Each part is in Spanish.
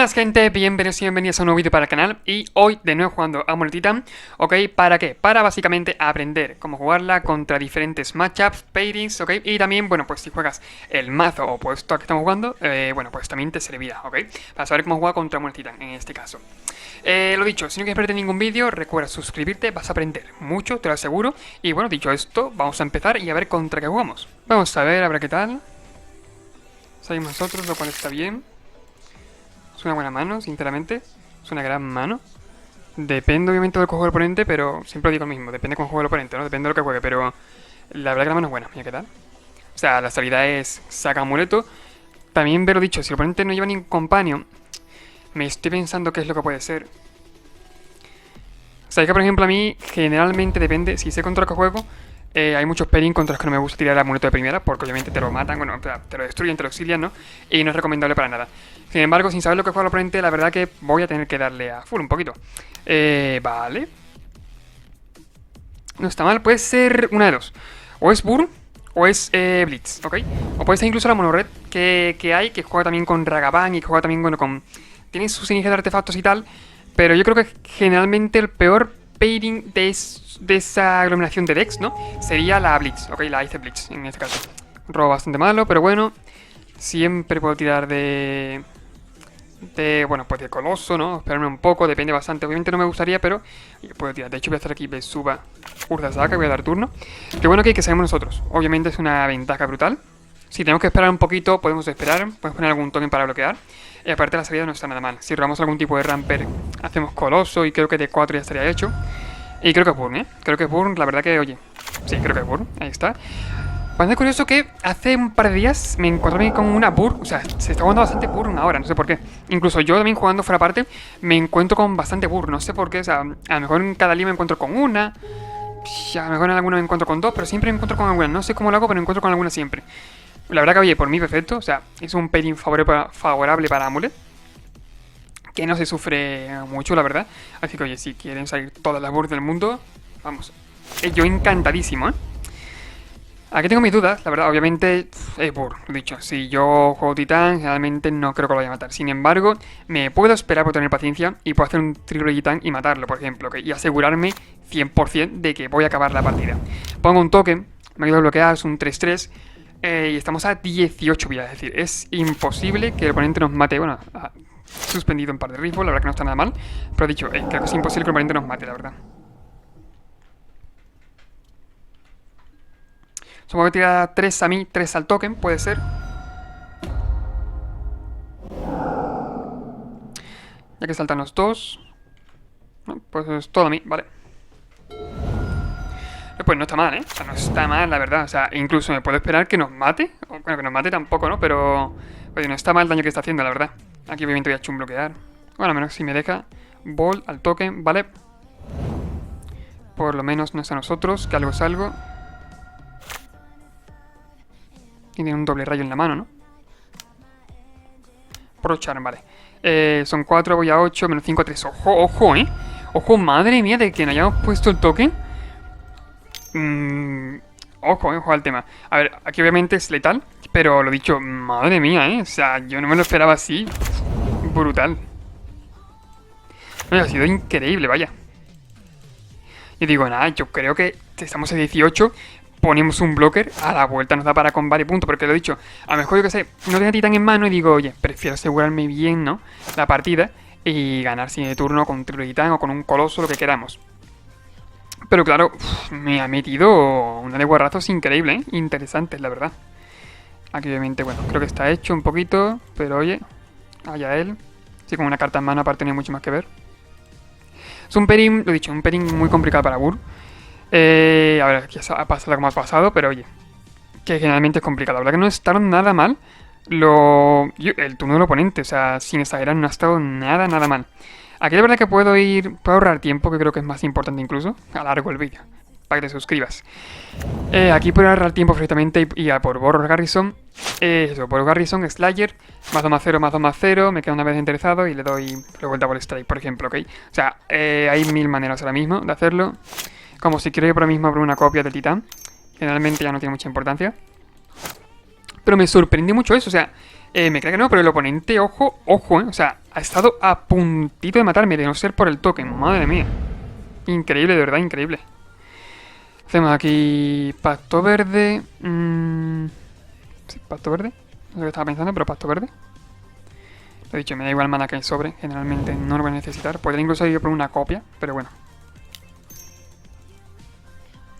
Buenas gente, bienvenidos y bienvenidas a un nuevo vídeo para el canal. Y hoy de nuevo jugando a Amulet Titán. ¿Ok? ¿Para qué? Para básicamente aprender cómo jugarla contra diferentes matchups, pairings, ¿ok? Y también, bueno, pues si juegas el mazo opuesto al que estamos jugando, bueno, pues también te servirá, ¿ok? Para saber cómo jugar contra Amulet Titán en este caso. Lo dicho, si no quieres perderte ningún vídeo, recuerda suscribirte, vas a aprender mucho, te lo aseguro. Y bueno, dicho esto, vamos a empezar y a ver contra qué jugamos. Vamos a ver qué tal. Salimos nosotros, lo cual está bien. Es una buena mano, sinceramente. Es una gran mano. Depende obviamente del que juegue el oponente, pero siempre digo lo mismo. Depende de cómo juegue el oponente, ¿no? Depende de lo que juegue, pero la verdad que la mano es buena. Mira qué tal. O sea, la salida es saca amuleto. También ver lo dicho, si el oponente no lleva ningún companion, me estoy pensando qué es lo que puede ser. O sea, que por ejemplo a mí generalmente depende, si sé contra lo que juego, hay muchos pairing contra los que no me gusta tirar el amuleto de primera, porque obviamente te lo matan, bueno, te lo destruyen, te lo exilian, ¿no? Y no es recomendable para nada. Sin embargo, sin saber lo que juega el oponente, la verdad que voy a tener que darle a full un poquito. Vale. No está mal, puede ser una de dos. O es Burn, o es Blitz, ¿ok? O puede ser incluso la monored que hay, que juega también con Ragavan y que juega también, bueno, con... Tiene sus sinergias de artefactos y tal, pero yo creo que generalmente el peor pairing de esa aglomeración de decks, ¿no? Sería la Blitz, ¿ok? La Ice Blitz, en este caso. Un robo bastante malo, pero bueno. Siempre puedo tirar bueno, pues de Coloso, ¿no? Esperarme un poco, depende bastante. Obviamente no me gustaría, pero puedo tirar. De hecho voy a hacer aquí Besuba Urza-Saga, voy a dar turno. Qué bueno que sabemos nosotros. Obviamente es una ventaja brutal. Si tenemos que esperar un poquito, podemos esperar. Podemos poner algún token para bloquear. Y aparte la salida no está nada mal. Si robamos algún tipo de ramper, hacemos Coloso y creo que de 4 ya estaría hecho. Y creo que es Burn, ¿eh? Creo que es Burn, la verdad que, oye. Sí, creo que es Burn, ahí está. Bastante curioso que hace un par de días me encontré con una Burn. O sea, se está jugando bastante Burn ahora, no sé por qué. Incluso yo también jugando fuera parte me encuentro con bastante Burn, no sé por qué. O sea, a lo mejor en cada día me encuentro con una. A lo mejor en alguna me encuentro con dos, pero siempre me encuentro con alguna. No sé cómo lo hago, pero me encuentro con alguna siempre. La verdad que, oye, por mí perfecto. O sea, es un pairing favorable para Amulet. Que no se sufre mucho, la verdad. Así que, oye, si quieren salir todas las Burns del mundo, vamos. Yo encantadísimo, ¿eh? Aquí tengo mis dudas, la verdad, obviamente es Burn, lo dicho. Si yo juego Titán, generalmente no creo que lo vaya a matar. Sin embargo, me puedo esperar por tener paciencia y puedo hacer un triple Titán y matarlo, por ejemplo, ¿okay? Y asegurarme 100% de que voy a acabar la partida. Pongo un token, me ayuda a bloquear, es un 3-3, y estamos a 18 vidas, es decir, es imposible que el oponente nos mate. Bueno, suspendido un par de riffles, la verdad que no está nada mal, pero dicho, creo que es imposible que el oponente nos mate, la verdad. Supongo que tira 3 a mí, 3 al token, puede ser. Ya que saltan los dos. No, pues es todo a mí, vale. Pues no está mal, ¿eh? O sea, no está mal, la verdad. O sea, incluso me puedo esperar que nos mate. Bueno, que nos mate tampoco, ¿no? Pero... Oye, no está mal el daño que está haciendo, la verdad. Aquí obviamente voy a chumbloquear. Bueno, a menos si me deja. Ball al token, vale. Por lo menos no es a nosotros, que algo es algo. Tiene un doble rayo en la mano, ¿no? Pro Charm, vale. Son 4, voy a 8, menos 5 a 3. Ojo, ojo, ¿eh? Ojo, madre mía, de que no hayamos puesto el token. Ojo, ojo al tema. A ver, aquí obviamente es letal, pero lo dicho, madre mía, ¿eh? O sea, yo no me lo esperaba así. Brutal. Ha sido increíble, vaya. Yo digo, nada, yo creo que estamos a 18. Ponemos un blocker, a la vuelta nos da para combate, punto. Porque lo he dicho, a lo mejor yo que sé, no tengo Titán en mano y digo, oye, prefiero asegurarme bien, ¿no? La partida y ganar sin de turno con triple Titán o con un coloso, lo que queramos. Pero claro, me ha metido una de guarrazos increíble, ¿eh? Interesantes, la verdad. Aquí obviamente, bueno, creo que está hecho un poquito, pero oye, allá él. Sí, con una carta en mano aparte no hay mucho más que ver. Es un pairing, lo he dicho, un pairing muy complicado para Burn. A ver, aquí ha pasado como ha pasado, pero oye, que generalmente es complicado. La verdad que no estaron nada mal el turno del oponente, o sea, sin exagerar, no ha estado nada mal. Aquí la verdad que puedo ahorrar tiempo, que creo que es más importante incluso. Alargo el vídeo, para que te suscribas. Aquí puedo ahorrar tiempo perfectamente y a por Boros Garrison. Eso, Boros Garrison, Slayer, más 2 más 0, más 2 más 0, me queda una vez interesado y le doy vuelta por Strike, por ejemplo, ¿ok? O sea, hay mil maneras ahora mismo de hacerlo. Como si quiero ir por ahora mismo por una copia del Titán. Generalmente ya no tiene mucha importancia. Pero me sorprendió mucho eso, o sea, me cree que no, pero el oponente, ojo, ojo, o sea, Ha estado a puntito de matarme, de no ser por el token. Madre mía. Increíble, de verdad, increíble. Hacemos aquí pasto verde. Sí, pasto verde. No sé lo que estaba pensando, pero pasto verde. Lo he dicho, me da igual mana que el sobre. Generalmente no lo voy a necesitar. Podría incluso ir por una copia, pero bueno.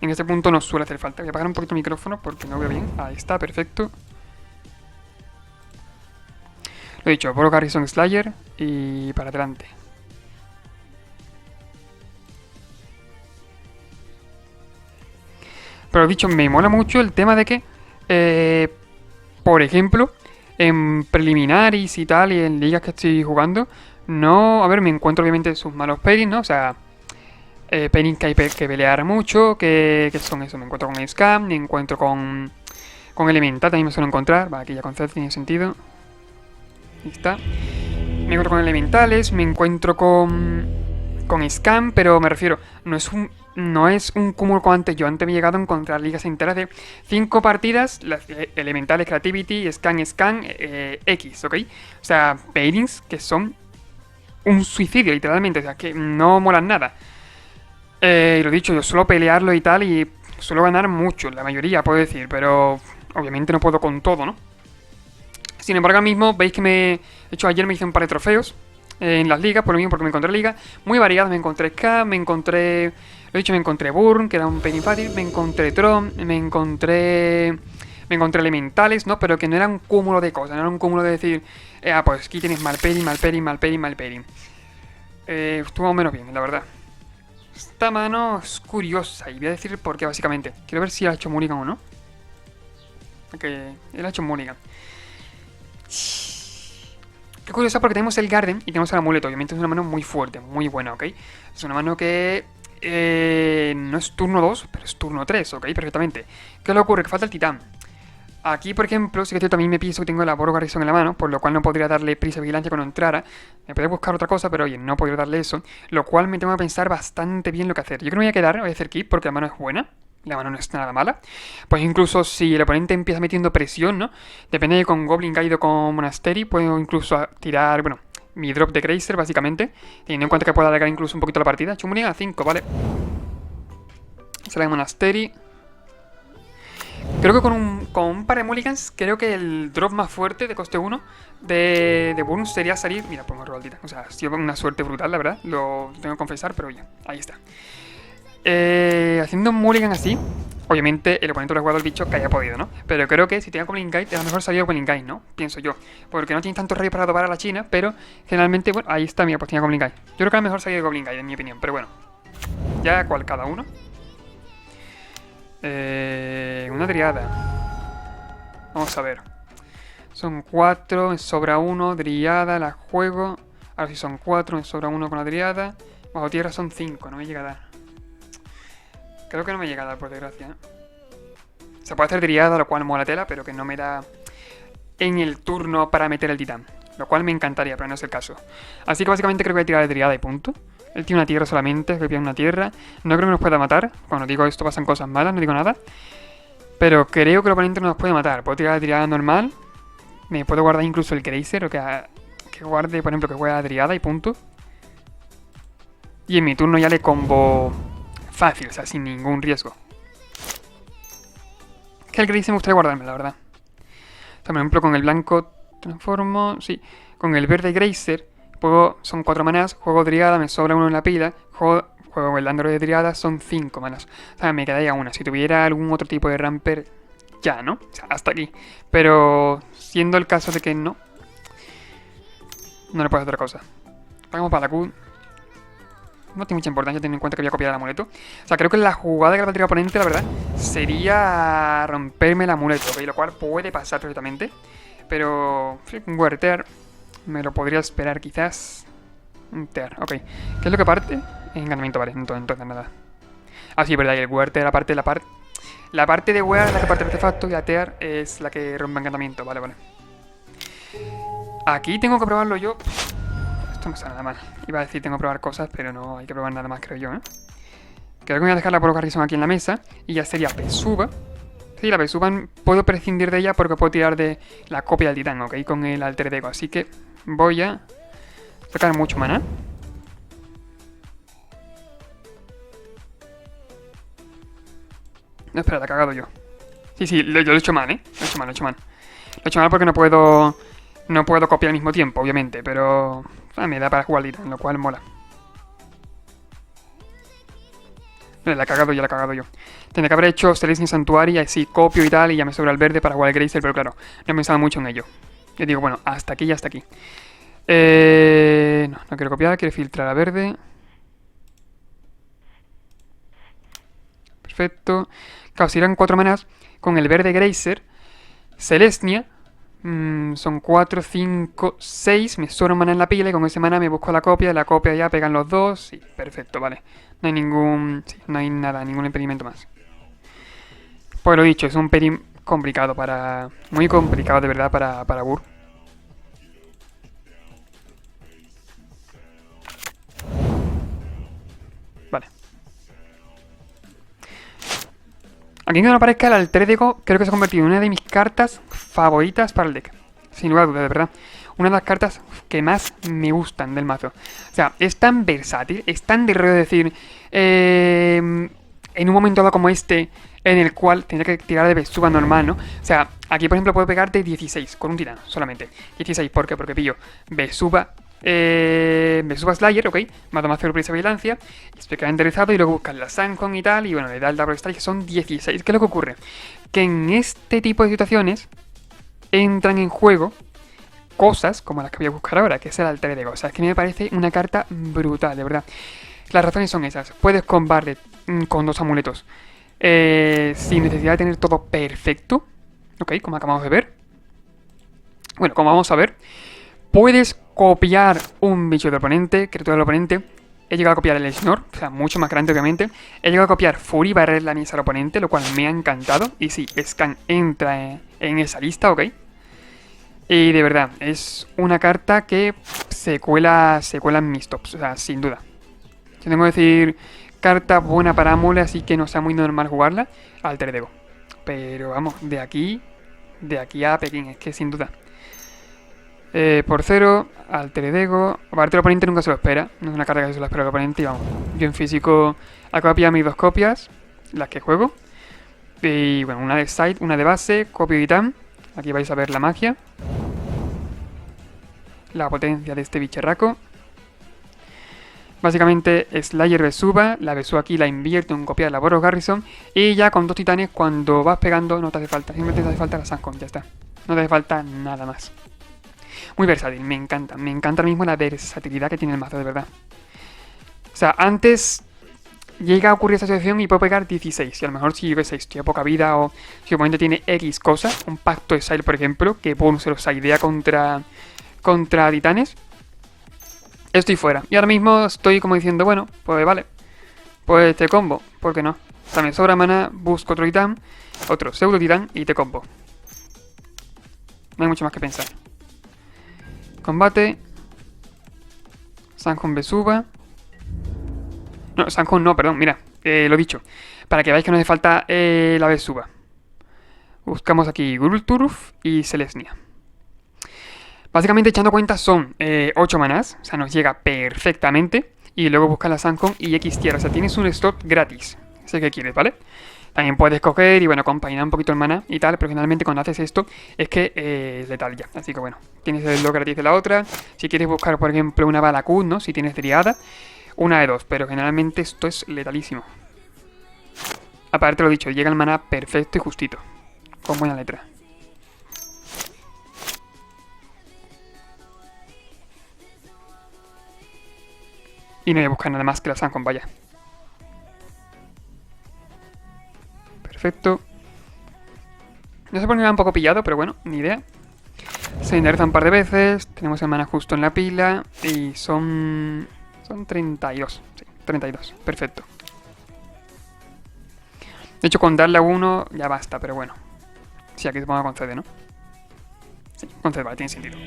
En este punto no suele hacer falta. Voy a apagar un poquito el micrófono porque no veo bien. Ahí está, perfecto. Lo he dicho, Boro Garrison Slayer y para adelante. Pero lo dicho, me mola mucho el tema de que, por ejemplo, en preliminares y tal, y en ligas que estoy jugando, no, a ver, me encuentro obviamente sus malos pairings, ¿no? O sea, pairings que hay que pelear mucho, que son eso, me encuentro con Scam, me encuentro con Elemental, también me suelo encontrar, va, aquí ya con Zed tiene sentido. Ahí está. Me encuentro con elementales, me encuentro con Scam, pero me refiero, no es un cúmulo como antes. Yo antes me he llegado a encontrar ligas enteras de 5 partidas, las elementales Creativity, Scan, X, ¿ok? O sea, pairings que son un suicidio, literalmente, o sea, que no molan nada. Y lo dicho, yo suelo pelearlo y tal, y suelo ganar mucho, la mayoría, puedo decir, pero obviamente no puedo con todo, ¿no? Sin embargo, ahora mismo veis que de hecho, ayer me hice un par de trofeos en las ligas, por lo mismo, porque me encontré ligas muy variadas. Me encontré Ska, me encontré Burn, que era un penny fácil, me encontré Tron, me encontré elementales, ¿no? Pero que no era un cúmulo de cosas, no era un cúmulo de decir, pues aquí tienes mal pairing. Estuvo más o menos bien, la verdad. Esta mano es curiosa y voy a decir por qué, básicamente. Quiero ver si ha hecho mulligan o no. Ok, él ha hecho mulligan. Qué curioso porque tenemos el Garden y tenemos el amuleto. Obviamente es una mano muy fuerte, muy buena, ¿ok? Es una mano que no es turno 2, pero es turno 3, ¿ok? Perfectamente. ¿Qué le ocurre? Que falta el titán. Aquí, por ejemplo, sí que yo también me pienso que tengo el Boro Garrison en la mano, por lo cual no podría darle prisa y vigilancia cuando entrara. Me podría buscar otra cosa, pero oye, no podría darle eso. Lo cual me tengo que pensar bastante bien lo que hacer. Yo creo que me voy a quedar, voy a hacer keep porque la mano es buena. La mano no es nada mala. Pues incluso si el oponente empieza metiendo presión, ¿no? Depende de con Goblin Guide o con Monastery, puedo incluso tirar, bueno, mi drop de Grazer, básicamente. Teniendo en cuenta que puedo alargar incluso un poquito la partida. Chumurín a 5, ¿vale? Sale de Monastery. Creo que con un par de mulligans, creo que el drop más fuerte de coste 1 de Burn sería salir. Mira, pongo roll altita. O sea, ha sido una suerte brutal, la verdad. Lo tengo que confesar, pero oye, ahí está. Haciendo un mulligan así, obviamente el oponente lo ha jugado el bicho que haya podido, ¿no? Pero creo que si tenía Goblin Guide, a lo mejor salía Goblin Guide, ¿no? Pienso yo. Porque no tiene tanto rayo para adobar a la China, pero generalmente, bueno, ahí está, mira, pues tenía Goblin Guide. Yo creo que a lo mejor salía de Goblin Guide, en mi opinión, pero bueno. Ya cual cada uno. Una driada. Vamos a ver. Son 4, me sobra 1, driada, la juego. Ahora si son 4, me sobra 1 con la driada. Bajo tierra son 5, no me llega a dar. Creo que no me llega a dar, por desgracia, ¿eh? Se puede hacer driada, lo cual mola tela, pero que no me da en el turno para meter el titán. Lo cual me encantaría, pero no es el caso. Así que básicamente creo que voy a tirar de driada y punto. Él tiene una tierra solamente, que pide una tierra. No creo que nos pueda matar. Cuando digo esto pasan cosas malas, no digo nada. Pero creo que el oponente no nos puede matar. Puedo tirar de driada normal. Me puedo guardar incluso el Grazer, o que guarde, por ejemplo, que juegue a driada y punto. Y en mi turno ya le combo fácil, o sea, sin ningún riesgo. Que el Grazer me gustaría guardarme, la verdad. O sea, por ejemplo, con el blanco transformo, sí. Con el verde Grazer, son 4 manas, juego driada, me sobra 1 en la pila, juego el android de driada, son 5 manas. O sea, me quedaría una. Si tuviera algún otro tipo de ramper, ya, ¿no? O sea, hasta aquí. Pero siendo el caso de que no le puedo hacer otra cosa. Vamos para la Q. No tiene mucha importancia teniendo en cuenta que voy a copiar el amuleto. O sea, creo que la jugada que va a tirar el oponente, la verdad, sería romperme el amuleto, ¿ok? Lo cual puede pasar perfectamente. Pero un Werther me lo podría esperar quizás. Un Tear, ok. ¿Qué es lo que parte? Enganamiento, vale, entonces nada. Ah, sí, verdad, y el Werther, la parte de Wear es la que parte el artefacto y la Tear es la que rompe encantamiento, vale. Aquí tengo que probarlo yo. Esto no está nada mal. Iba a decir tengo que probar cosas, pero no hay que probar nada más, creo yo, ¿eh? Creo que voy a dejar la Boro Garrison aquí en la mesa. Y ya sería Pesuba. Sí, la Pesuba puedo prescindir de ella porque puedo tirar de la copia del titán, ¿ok? Con el alter ego. Así que voy a Sacar mucho maná. No, espera, la he cagado yo. Sí, sí, yo lo he hecho mal, ¿eh? Lo he hecho mal, lo he hecho mal. Lo he hecho mal porque no puedo... No puedo copiar al mismo tiempo, obviamente, pero... me da para jugar Titan, lo cual mola. Vale, la he cagado yo, la he cagado yo. Tendría que haber hecho Celestia Santuario y así copio y tal, y ya me sobra el verde para jugar el Grazer, pero claro, no he pensado mucho en ello. Yo digo, bueno, hasta aquí y hasta aquí. No quiero copiar, quiero filtrar a verde. Perfecto. Claro, si eran 4 manas, con el verde Grazer, Celestia, son 4, 5, 6. Me sobra mana en la pila y con ese mana me busco la copia ya pegan los dos. Sí, perfecto, vale. No hay ningún... Sí, no hay nada, ningún impedimento más. Pues lo dicho, es un pelín complicado para... Muy complicado de verdad para Gur. Vale. Aquí que no aparezca el Altrédego, creo que se ha convertido en una de mis cartas favoritas para el deck. Sin lugar a dudas, de verdad. Una de las cartas que más me gustan del mazo. O sea, es tan versátil, es tan de rollo decir... en un momento dado como este, en el cual tendría que tirar de Vesuva normal, ¿no? O sea, aquí por ejemplo puedo pegar de 16 con un titán solamente. 16, ¿por qué? Porque pillo Vesuva... Vesuva Slayer, ok, mato más sorpresa vigilancia, estoy queda enderezado y luego buscar la Sancon y tal, y bueno, le da el Double Strike, que son 16. ¿Qué es lo que ocurre? Que en este tipo de situaciones entran en juego cosas como las que voy a buscar ahora, que es el altar de cosas. Que me parece una carta brutal, de verdad. Las razones son esas. Puedes combarle con 2 amuletos sin necesidad de tener todo perfecto. Ok, como acabamos de ver. Bueno, como vamos a ver, puedes copiar un bicho del oponente, criatura del oponente. He llegado a copiar el Snore, o sea, mucho más grande obviamente. He llegado a copiar Fury barrer la misa al oponente, lo cual me ha encantado. Y sí, Scan entra en esa lista, ok. Y de verdad, es una carta que se cuela en mis tops, o sea, sin duda. Yo tengo que decir, carta buena para Amule, así que no sea muy normal jugarla, Alter Ego. Pero vamos, de aquí a Pekín, es que sin duda. Por 0, Alter Ego. Aparte el oponente nunca se lo espera, no es una carta que se lo espera el oponente y vamos. Yo en físico he copiado mis 2 copias, las que juego. Y bueno, una de side, una de base, copio Titán. Aquí vais a ver la magia. La potencia de este bicharraco. Básicamente Slayer Vesuva. La Vesuva aquí la invierto en copiar la Boros Garrison. Y ya con 2 titanes cuando vas pegando no te hace falta. Simplemente te hace falta la Sancon, ya está. No te hace falta nada más. Muy versátil, me encanta. Me encanta ahora mismo la versatilidad que tiene el mazo, de verdad. O sea, antes... llega a ocurrir esta situación y puedo pegar 16. Y a lo mejor si yo que sé, estoy a poca vida o si el oponente tiene X cosas, un pacto de Sile, por ejemplo, que boom, se los idea contra titanes, estoy fuera. Y ahora mismo estoy como diciendo, bueno, pues vale, pues te combo, ¿por qué no? O sea, me sobra mana, busco otro titán, otro pseudo titán y te combo. No hay mucho más que pensar. Combate. Sancon Vesuva. No, Sancon no, perdón, mira, lo dicho. Para que veáis que no hace falta la Vesuva. Buscamos aquí Gulturf y Selesnya. Básicamente, echando cuentas, son 8 manás, o sea, nos llega perfectamente. Y luego buscas la Sancon y X tierra, o sea, tienes un slot gratis. Sé que quieres, ¿vale? También puedes coger y, bueno, compaginar un poquito el maná y tal, pero generalmente cuando haces esto es que es letal ya. Así que, bueno, tienes el slot gratis de la otra. Si quieres buscar, por ejemplo, una Balakut, ¿no? Si tienes triada. Una de 2, pero generalmente esto es letalísimo. Aparte, lo dicho, llega el maná perfecto y justito. Con buena letra. Y no voy a buscar nada más que la Sancon, vaya. Perfecto. No sé por qué me va un poco pillado, pero bueno, ni idea. Se endereza un par de veces. Tenemos el maná justo en la pila. Y son 32. Sí, 32. Perfecto. De hecho, con darle a uno ya basta, pero bueno. Sí, aquí se ponga con CD, ¿no? Sí, con CD, vale, tiene sentido.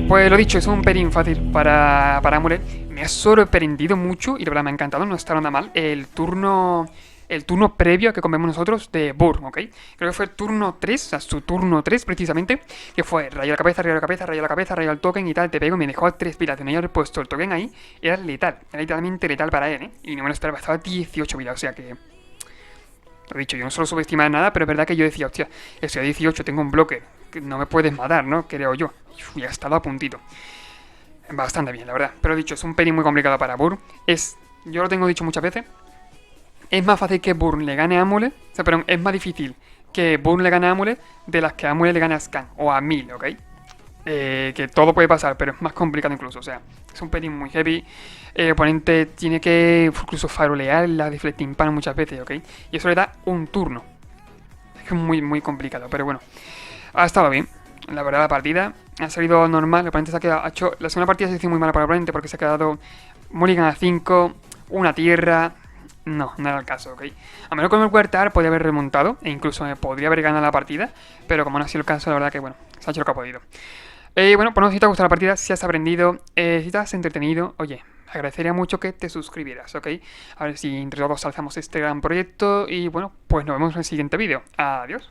Pues lo dicho, es un pelín fácil para Amulet. Me ha sorprendido mucho y de verdad me ha encantado, no está nada mal. El turno el turno previo a que comemos nosotros de Burn, ¿ok? Creo que fue el turno 3, o sea, su turno 3 precisamente, que fue rayo la cabeza, rayo la cabeza, rayo la cabeza, rayo al token y tal, te pego y me dejó a 3 vidas. De no haber puesto el token ahí, era letal, era literalmente letal para él, ¿eh? Y no me lo esperaba, estaba a 18 vidas, o sea que... Lo dicho, yo no suelo subestimar nada, pero es verdad que yo decía, hostia, estoy a 18, tengo un bloque, que no me puedes matar, ¿no? Creo yo. Y ya he estado a puntito. Bastante bien, la verdad. Pero dicho, es un pelín muy complicado para Burn. Yo lo tengo dicho muchas veces, es más fácil que Burn le gane a Amulet, o sea, perdón, es más difícil que Burn le gane a Amulet de las que Amulet le gane a Scan o a Mil, ¿ok? Que todo puede pasar, pero es más complicado incluso, o sea, es un pelín muy heavy. El oponente tiene que incluso farolear la Deflecting Pan muchas veces, ¿ok? Y eso le da un turno. Es muy, muy complicado, pero bueno, ha estado bien. La verdad, la partida ha salido normal. El oponente se ha quedado. La segunda partida se hizo muy mala para el oponente porque se ha quedado Mulligan a 5, una tierra. No, no era el caso, ¿ok? A menos con el Huertar podía haber remontado e incluso podría haber ganado la partida, pero como no ha sido el caso, la verdad que bueno, se ha hecho lo que ha podido. Bueno, pues no sé si te ha gustado la partida, si has aprendido, si te has entretenido, oye, agradecería mucho que te suscribieras, ¿ok? A ver si entre todos alzamos este gran proyecto y bueno, pues nos vemos en el siguiente vídeo. Adiós.